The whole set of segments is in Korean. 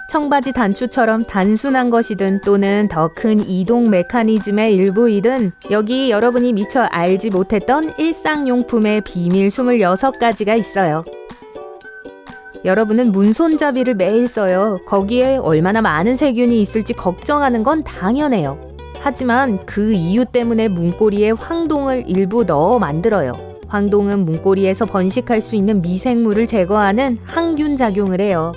청바지 단추처럼 단순한 것이든 또는 더 큰 이동 메커니즘의 일부이든 여기 여러분이 미처 알지 못했던 일상용품의 비밀 26가지가 있어요. 여러분은 문손잡이를 매일 써요. 거기에 얼마나 많은 세균이 있을지 걱정하는 건 당연해요. 하지만 그 이유 때문에 문고리에 황동을 일부 넣어 만들어요. 황동은 문고리에서 번식할 수 있는 미생물을 제거하는 항균 작용을 해요.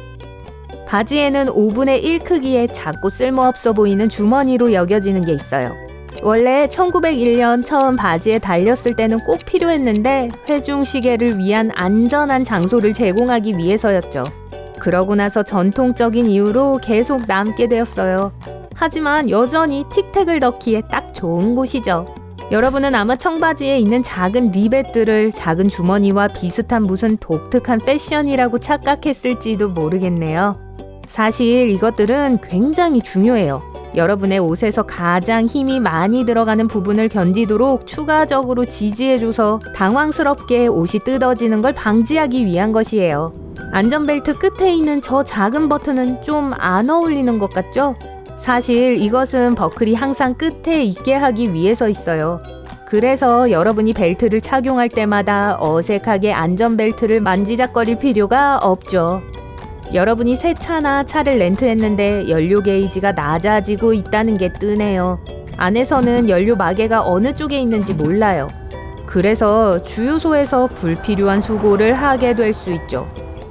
바지에는 5분의 1 크기의 작고 쓸모없어 보이는 주머니로 여겨지는 게 있어요. 원래 1901년 처음 바지에 달렸을 때는 꼭 필요했는데 회중 시계를 위한 안전한 장소를 제공하기 위해서였죠. 그러고 나서 전통적인 이유로 계속 남게 되었어요. 하지만 여전히 틱택을 넣기에 딱 좋은 곳이죠. 여러분은 아마 청바지에 있는 작은 리벳들을 작은 주머니와 비슷한 무슨 독특한 패션이라고 착각했을지도 모르겠네요. 사실 이것들은 굉장히 중요해요. 여러분의 옷에서 가장 힘이 많이 들어가는 부분을 견디도록 추가적으로 지지해줘서 당황스럽게 옷이 뜯어지는 걸 방지하기 위한 것이에요. 안전벨트 끝에 있는 저 작은 버튼은 좀 안 어울리는 것 같죠? 사실 이것은 버클이 항상 끝에 있게 하기 위해서 있어요. 그래서 여러분이 벨트를 착용할 때마다 어색하게 안전벨트를 만지작거릴 필요가 없죠. 여러분이 새 차나 차를 렌트했는데 연료 게이지가 낮아지고 있다는 게 뜨네요. 안에서는 연료 마개가 어느 쪽에 있는지 몰라요. 그래서 주유소에서 불필요한 수고를 하게 될 수 있죠.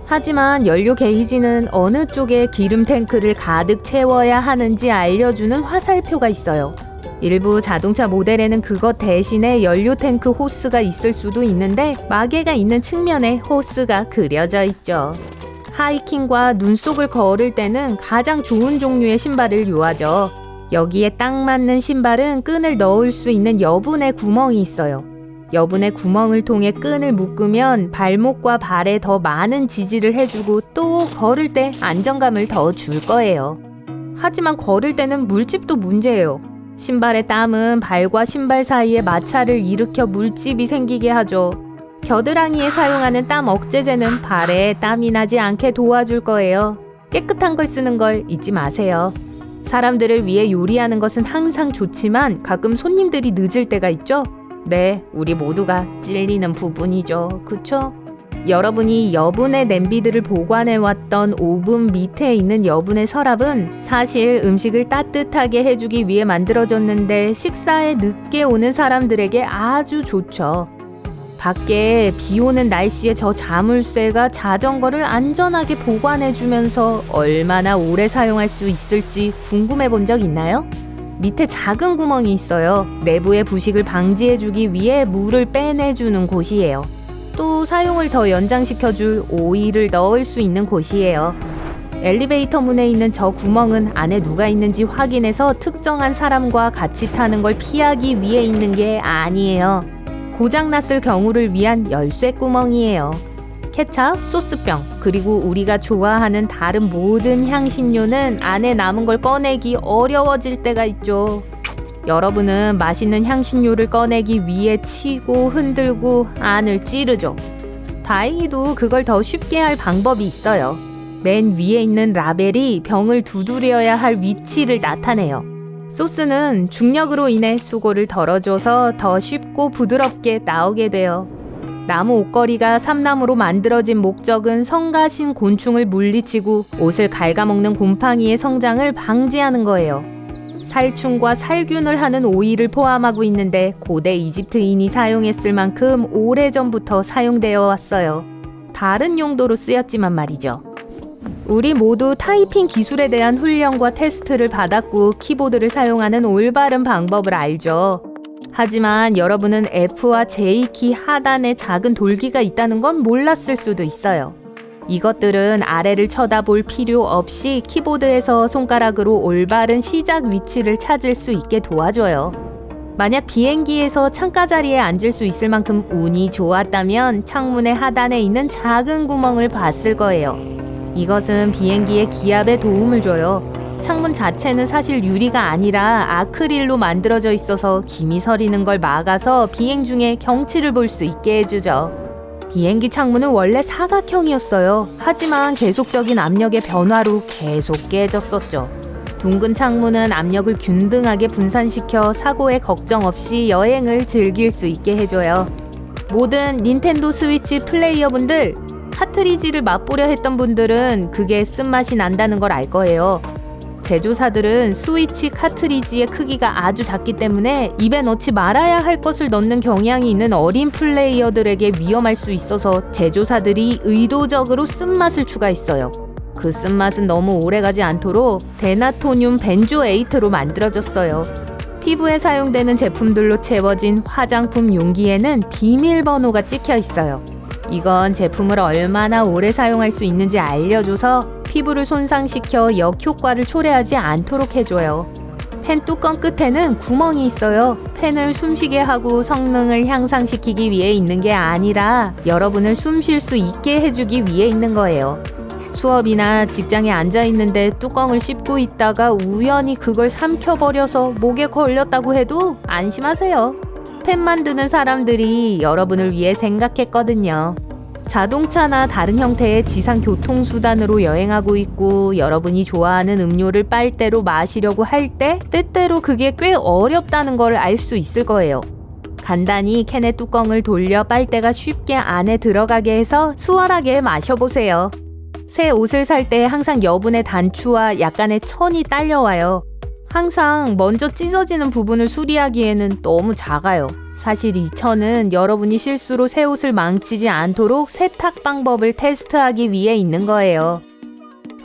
하지만 연료 게이지는 어느 쪽에 기름 탱크를 가득 채워야 하는지 알려주는 화살표가 있어요. 일부 자동차 모델에는 그것 대신에 연료 탱크 호스가 있을 수도 있는데 마개가 있는 측면에 호스가 그려져 있죠. 하이킹과 눈속을 걸을 때는 가장 좋은 종류의 신발을 요하죠. 여기에 딱 맞는 신발은 끈을 넣을 수 있는 여분의 구멍이 있어요. 여분의 구멍을 통해 끈을 묶으면 발목과 발에 더 많은 지지를 해주고 또 걸을 때 안정감을 더 줄 거예요. 하지만 걸을 때는 물집도 문제예요. 신발의 땀은 발과 신발 사이에 마찰을 일으켜 물집이 생기게 하죠. 겨드랑이에 사용하는 땀 억제제는 발에 땀이 나지 않게 도와줄 거예요. 깨끗한 걸 쓰는 걸 잊지 마세요. 사람들을 위해 요리하는 것은 항상 좋지만 가끔 손님들이 늦을 때가 있죠? 네, 우리 모두가 찔리는 부분이죠. 그쵸? 여러분이 여분의 냄비들을 보관해왔던 오븐 밑에 있는 여분의 서랍은 사실 음식을 따뜻하게 해주기 위해 만들어졌는데 식사에 늦게 오는 사람들에게 아주 좋죠. 밖에 비 오는 날씨에 저 자물쇠가 자전거를 안전하게 보관해주면서 얼마나 오래 사용할 수 있을지 궁금해 본 적 있나요? 밑에 작은 구멍이 있어요. 내부의 부식을 방지해주기 위해 물을 빼내주는 곳이에요. 또 사용을 더 연장시켜줄 오일을 넣을 수 있는 곳이에요. 엘리베이터 문에 있는 저 구멍은 안에 누가 있는지 확인해서 특정한 사람과 같이 타는 걸 피하기 위해 있는 게 아니에요. 고장났을 경우를 위한 열쇠 구멍이에요. 케찹, 소스병, 그리고 우리가 좋아하는 다른 모든 향신료는 안에 남은 걸 꺼내기 어려워질 때가 있죠. 여러분은 맛있는 향신료를 꺼내기 위해 치고 흔들고 안을 찌르죠. 다행히도 그걸 더 쉽게 할 방법이 있어요. 맨 위에 있는 라벨이 병을 두드려야 할 위치를 나타내요. 소스는 중력으로 인해 수고를 덜어줘서 더 쉽고 부드럽게 나오게 돼요. 나무 옷걸이가 삼나무로 만들어진 목적은 성가신 곤충을 물리치고 옷을 갉아먹는 곰팡이의 성장을 방지하는 거예요. 살충과 살균을 하는 오일을 포함하고 있는데 고대 이집트인이 사용했을 만큼 오래전부터 사용되어 왔어요. 다른 용도로 쓰였지만 말이죠. 우리 모두 타이핑 기술에 대한 훈련과 테스트를 받았고 키보드를 사용하는 올바른 방법을 알죠. 하지만 여러분은 F와 J키 하단에 작은 돌기가 있다는 건 몰랐을 수도 있어요. 이것들은 아래를 쳐다볼 필요 없이 키보드에서 손가락으로 올바른 시작 위치를 찾을 수 있게 도와줘요. 만약 비행기에서 창가 자리에 앉을 수 있을 만큼 운이 좋았다면 창문의 하단에 있는 작은 구멍을 봤을 거예요. 이것은 비행기의 기압에 도움을 줘요. 창문 자체는 사실 유리가 아니라 아크릴로 만들어져 있어서 김이 서리는 걸 막아서 비행 중에 경치를 볼 수 있게 해주죠. 비행기 창문은 원래 사각형이었어요. 하지만 계속적인 압력의 변화로 계속 깨졌었죠. 둥근 창문은 압력을 균등하게 분산시켜 사고에 걱정 없이 여행을 즐길 수 있게 해줘요. 모든 닌텐도 스위치 플레이어분들, 카트리지를 맛보려 했던 분들은 그게 쓴맛이 난다는 걸 알 거예요. 제조사들은 스위치 카트리지의 크기가 아주 작기 때문에 입에 넣지 말아야 할 것을 넣는 경향이 있는 어린 플레이어들에게 위험할 수 있어서 제조사들이 의도적으로 쓴맛을 추가했어요. 그 쓴맛은 너무 오래가지 않도록 데나토늄 벤조에이트로 만들어졌어요. 피부에 사용되는 제품들로 채워진 화장품 용기에는 비밀번호가 찍혀 있어요. 이건 제품을 얼마나 오래 사용할 수 있는지 알려줘서 피부를 손상시켜 역효과를 초래하지 않도록 해줘요. 펜 뚜껑 끝에는 구멍이 있어요. 펜을 숨쉬게 하고 성능을 향상시키기 위해 있는 게 아니라 여러분을 숨 쉴 수 있게 해주기 위해 있는 거예요. 수업이나 직장에 앉아있는데 뚜껑을 씹고 있다가 우연히 그걸 삼켜버려서 목에 걸렸다고 해도 안심하세요. 펜 만드는 사람들이 여러분을 위해 생각했거든요. 자동차나 다른 형태의 지상 교통수단으로 여행하고 있고 여러분이 좋아하는 음료를 빨대로 마시려고 할 때 때때로 그게 꽤 어렵다는 걸 알 수 있을 거예요. 간단히 캔의 뚜껑을 돌려 빨대가 쉽게 안에 들어가게 해서 수월하게 마셔보세요. 새 옷을 살 때 항상 여분의 단추와 약간의 천이 딸려와요. 항상 먼저 찢어지는 부분을 수리하기에는 너무 작아요. 사실 이 천은 여러분이 실수로 새 옷을 망치지 않도록 세탁 방법을 테스트하기 위해 있는 거예요.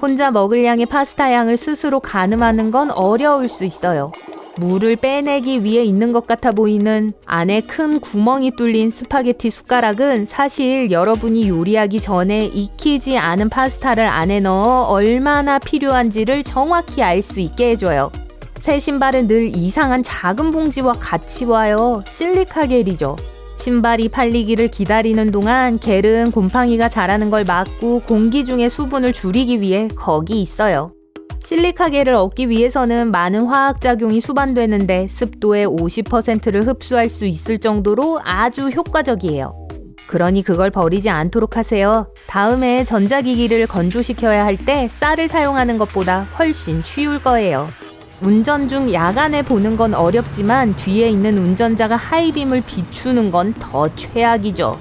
혼자 먹을 양의 파스타 양을 스스로 가늠하는 건 어려울 수 있어요. 물을 빼내기 위해 있는 것 같아 보이는 안에 큰 구멍이 뚫린 스파게티 숟가락은 사실 여러분이 요리하기 전에 익히지 않은 파스타를 안에 넣어 얼마나 필요한지를 정확히 알 수 있게 해줘요. 새 신발은 늘 이상한 작은 봉지와 같이 와요. 실리카 겔이죠. 신발이 팔리기를 기다리는 동안 겔은 곰팡이가 자라는 걸 막고 공기 중의 수분을 줄이기 위해 거기 있어요. 실리카 겔을 얻기 위해서는 많은 화학작용이 수반되는데 습도의 50%를 흡수할 수 있을 정도로 아주 효과적이에요. 그러니 그걸 버리지 않도록 하세요. 다음에 전자기기를 건조시켜야 할 때 쌀을 사용하는 것보다 훨씬 쉬울 거예요. 운전 중 야간에 보는 건 어렵지만 뒤에 있는 운전자가 하이빔을 비추는 건 더 최악이죠.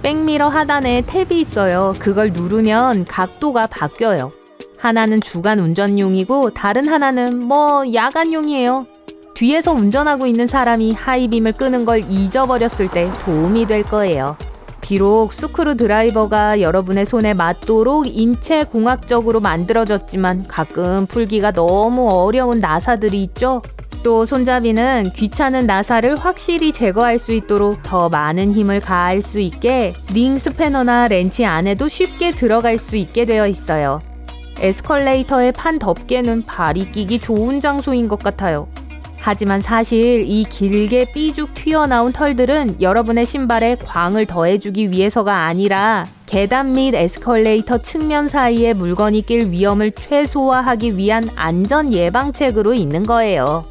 백미러 하단에 탭이 있어요. 그걸 누르면 각도가 바뀌어요. 하나는 주간 운전용이고 다른 하나는 야간용이에요. 뒤에서 운전하고 있는 사람이 하이빔을 끄는 걸 잊어버렸을 때 도움이 될 거예요. 비록 스크루 드라이버가 여러분의 손에 맞도록 인체공학적으로 만들어졌지만 가끔 풀기가 너무 어려운 나사들이 있죠. 또 손잡이는 귀찮은 나사를 확실히 제거할 수 있도록 더 많은 힘을 가할 수 있게 링 스패너나 렌치 안에도 쉽게 들어갈 수 있게 되어 있어요. 에스컬레이터의 판 덮개는 발이 끼기 좋은 장소인 것 같아요. 하지만 사실 이 길게 삐죽 튀어나온 털들은 여러분의 신발에 광을 더해주기 위해서가 아니라 계단 및 에스컬레이터 측면 사이에 물건이 낄 위험을 최소화하기 위한 안전 예방책으로 있는 거예요.